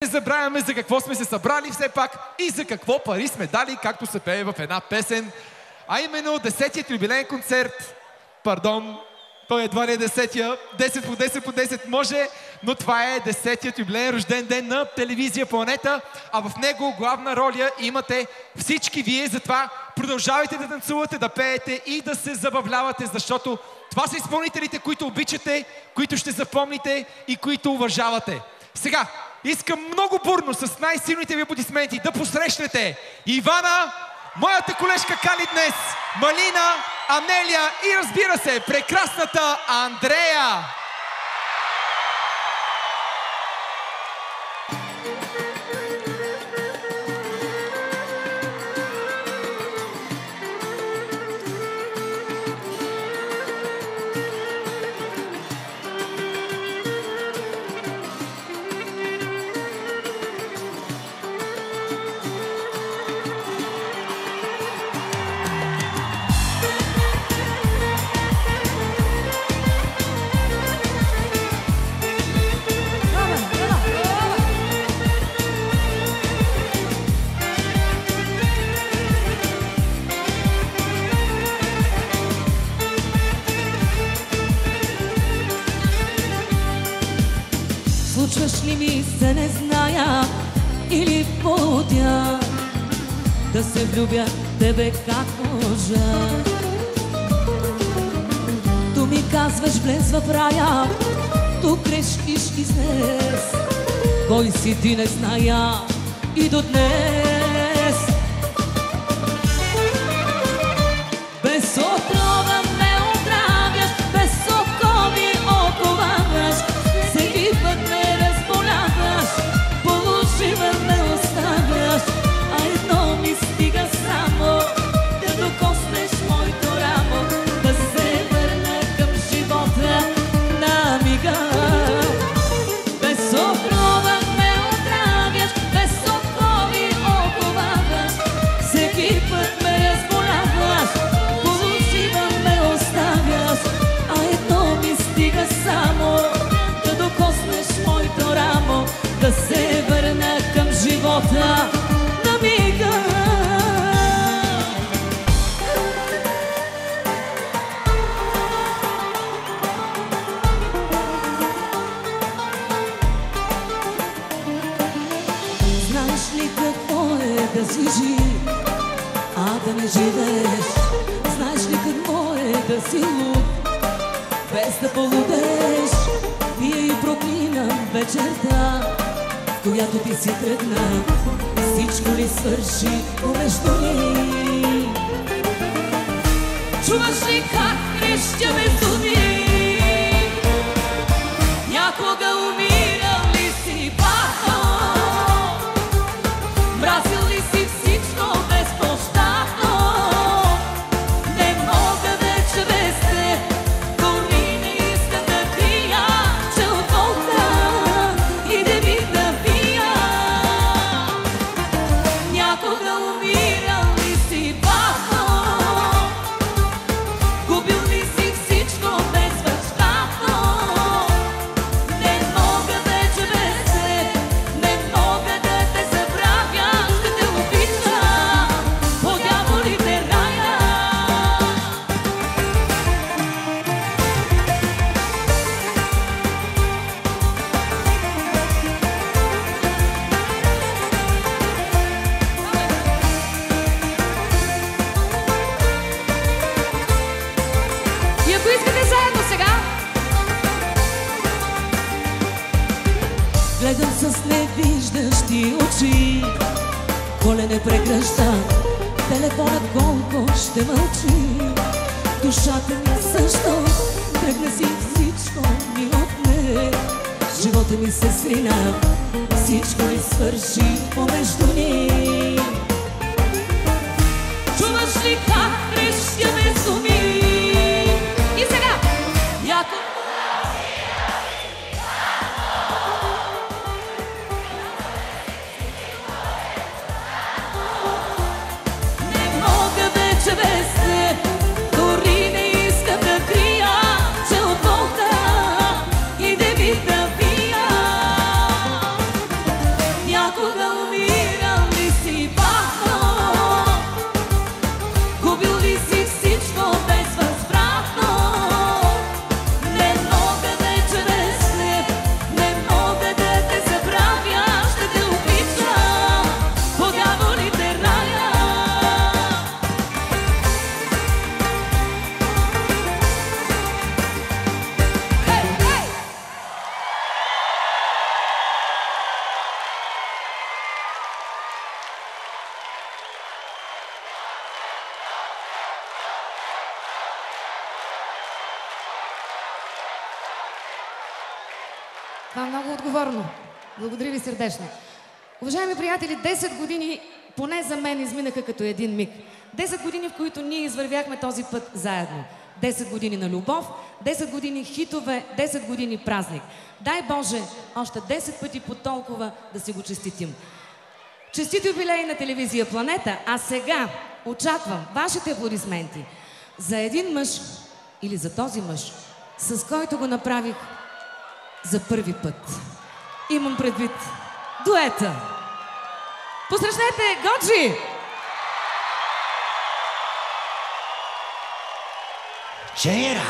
не забравяме за какво сме се събрали все пак и за какво пари сме дали, както се пее в една песен. А именно 10-тият юбилеен концерт. Пардон, той едва ли е 10-тия. 10 по 10 по 10 може, но това е 10-тият юбилеен рожден ден на телевизия Планета, а в него главна роля имате всички вие. Затова продължавайте да танцувате, да пеете и да се забавлявате, защото това са изпълнителите, които обичате, които ще запомните и които уважавате. Сега искам много бурно, с най-силните ви аплодисменти да посрещнете Ивана, моята колежка Кали днес, Малина, Анелия и разбира се, прекрасната Андрея! Случваш ли ми се, не зная, или пътя да се влюбя тебе как можа. Ту ми казваш влез в рая, ту крещиш излез. Кой си ти не зная и до днес. Без отрова ме отравяш, без окови оковаваш. Всеки път ме разболяваш, положива ме оставяш. А едно ми стига само, да докоснеш моето рамо, да се върна към живота на мига. Без отрова ме отравяш, без окови оковаваш. Всеки път ме разболяваш, положива ме оставяш. А едно ми стига само, докоснеш моето рамо, да се върна към живота на мига. Знаеш ли какво е да си жив, а да не живееш? Знаеш ли какво е да си луд, без да полудеш? Вие и проклина вечерта, в която ти си тръгна. Всичко ли свърши помежду ни? Чуваш ли как крещя между ни? Някога умирал ли си бахо? Мразил ли си всичко безпощадно? Не мога вече без те, дори не искам да крия, че от болка иде ми да пия. Някога умирал ли си бахо? Губил ли си всичко безпощадно? Не мога вече без те, не мога да те забравя, ще те обичам по дяволите рая. И ако искате заедно сега, гледам с невиждащи очи, колене прегръща, телефонът колко ще мълчи. Душата ми също тръгна си, всичко ми отне. Живота ми се срина, всичко ли свърши помежду ни? Чуваш ли как крещя между ми? И сега, някой не мога вече без те, дори не искам да крия, че от болка иде ми да пия. някога умирал ли си бахно? Губил ли си всичко безвъзвратно? Не мога вече без теб, не мога да те забравя. Ще те обичам по дяволите рая. Това е много отговорно. Благодаря ви сърдечно. Уважаеми приятели, 10 години поне за мен изминаха като един миг. 10 години, в които ние извървяхме този път заедно. 10 години на любов, 10 години хитове, 10 години празник. Дай Боже, още 10 пъти по толкова да си го честитим. Честит юбилей на телевизия Планета, а сега очаквам вашите аплодисменти за един мъж или за този мъж, с който го направих за първи път. Имам предвид дуета. Посрещнете Годжи! Чера!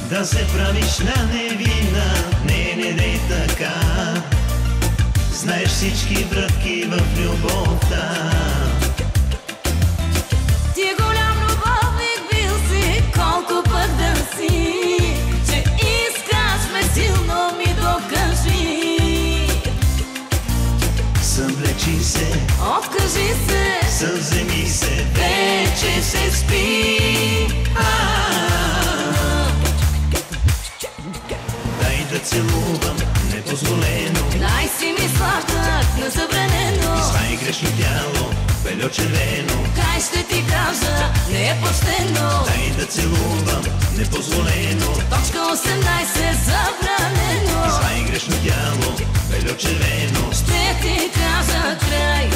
Да се правиш на невина, не дей така. Знаеш всички вратки в любовта. Ти е голям любовник бил си, колко пък да си, че искаш ме силно ми докажи. Съвлечи се, Откажи се, съвземи се, вече се спи. дай да целувам непозволено. Дай си ми сладък на забранено. Свай грешно тяло, бельо червено. Кай ще ти кажа, не е почтено. Дай да целувам непозволено. Точка 18 забранено. Свай грешно тяло, бельо червено. Ще ти кажа край.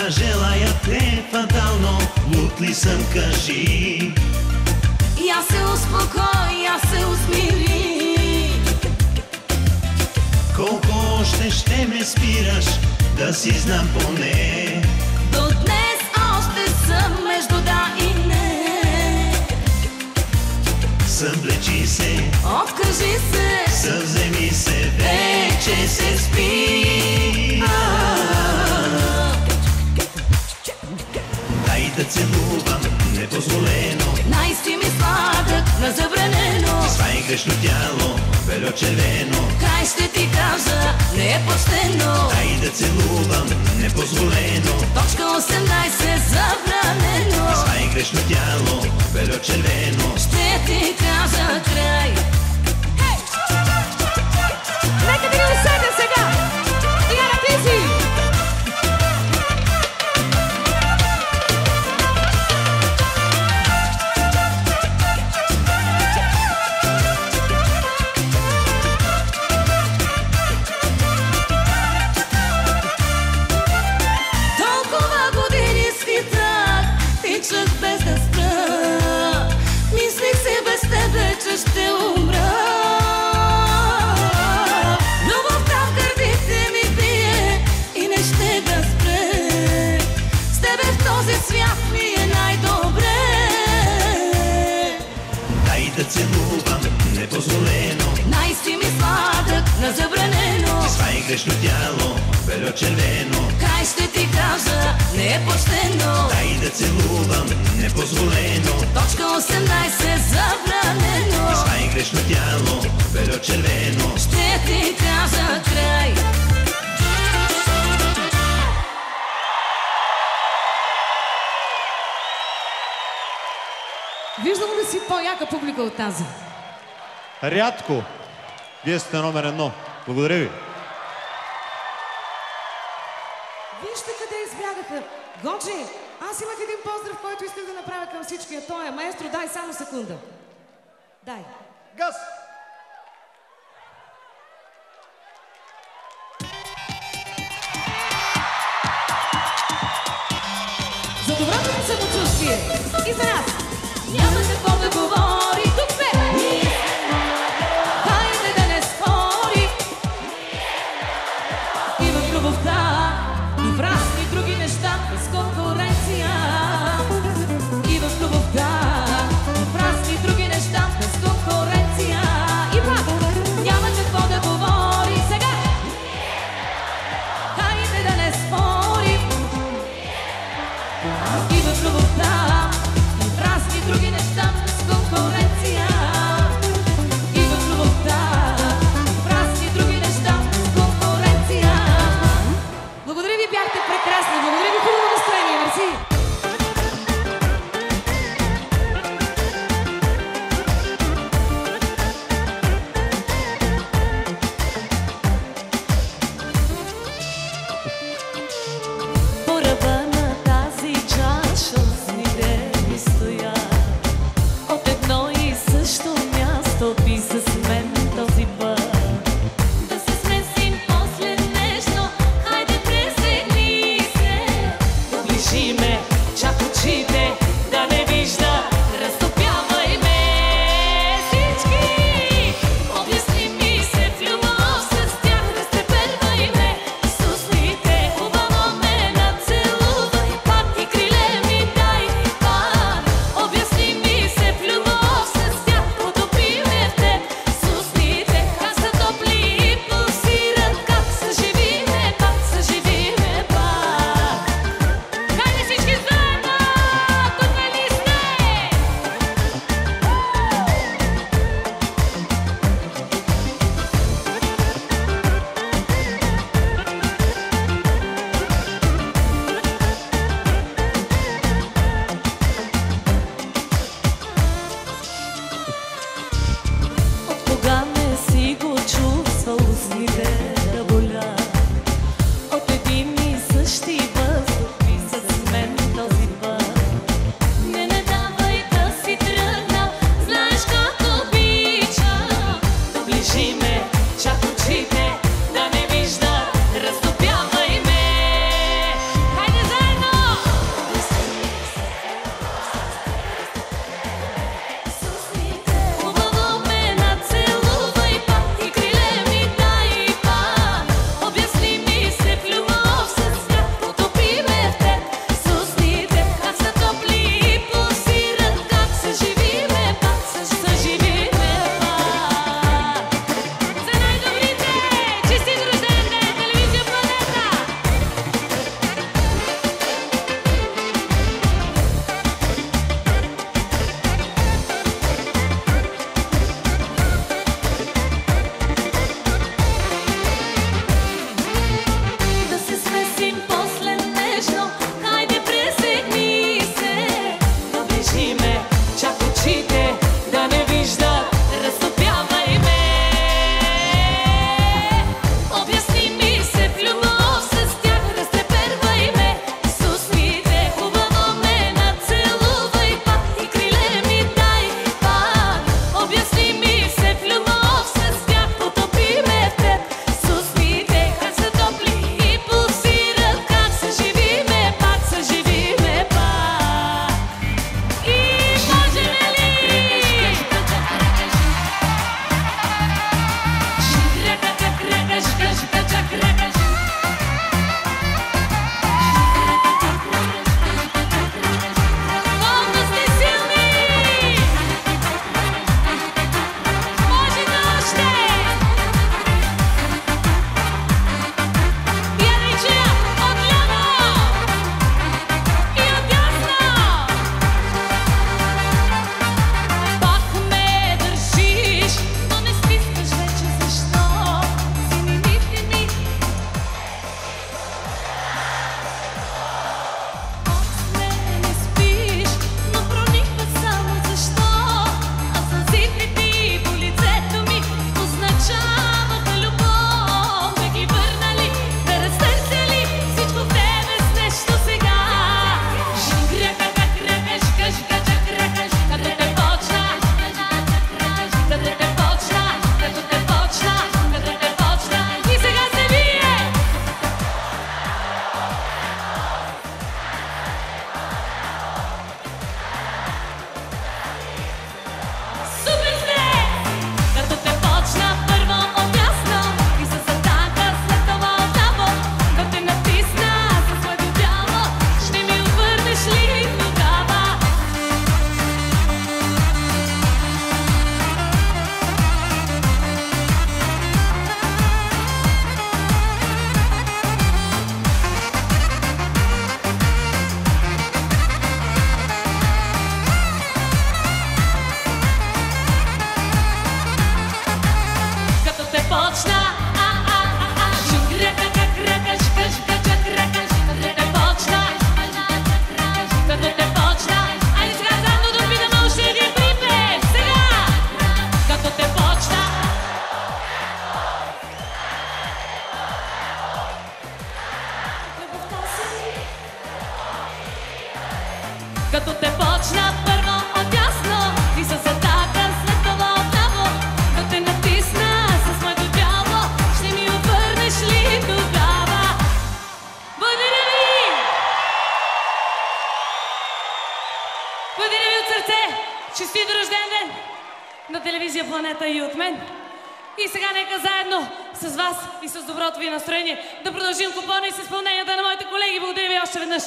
Желая те фатално, луд ли съм, кажи. Я се успокой, я се усмири. Колко още ще ме спираш, да си знам поне. До днес още съм между да и не. Съвлечи се, Откажи се, съвземи се, вече се спи. Дай да целувам непозволено. най си ми сладък на забранено. Свай грешно тяло, бельо червено. Край ще ти кажа, не е почтено. Дай да целувам непозволено. Точка 18 забранено. Свай грешно тяло, бельо червено. Ще ти кажа край. Нека да ни усетя сега! Диана, ти си! Толкова години свитах, тичах без да спра. Мислих си без тебе, че ще умра. Любовта в гърдите ми бие и не ще да спре. С тебе в този свят ми е най-добре. Дай да целувам непозволено. Най си ми сладък на забранено. Свай грешно тяло, бельо червено. Край ще ти кажа, не е почтено. Дай да целувам непозволено. Точка 18 забранено. Свай грешно тяло, бельо червено. Ще ти кажа край. Виждам ли си по-яка публика от тази? Рядко. Вие сте номер 1. Благодаря ви. Вижте къде избягаха. Годжи, аз имах един поздрав, който исках да направя към всички, а той е маестро. Дай само секунда. Дай. Газ! За доброто ми самочувствие и за нас. Няма какво да говори, тук сме. Хайде да не спори. И в любовта, и в разни други неща, без конкуренция. И в любовта, и в разни други неща, без конкуренция. И пак, няма какво да говори сега. Хайде да не спори. И в любовта, и в разни Като те почна първо отясно и с атака след това отляво, да те натисна с моето тяло, ще ми отвърнеш ли тогава? Благодаря ви! Благодаря ви от сърце! Честит рожден ден на телевизия Планета и от мен! И сега нека заедно с вас и с доброто ви настроение да продължим купона и с изпълненията на моите колеги. Благодаря ви още веднъж!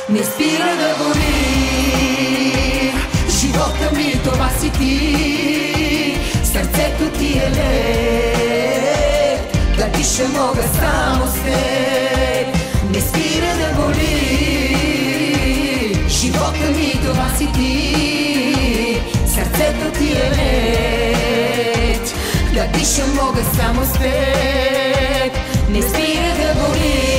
Не спира да гори живота ми, това си ти. Сърцето ти е лед, да диша мога само с теб. Не спира да гори живота ми, това си ти. Сърцето ти е лед, да диша мога само с теб. Не спира да гори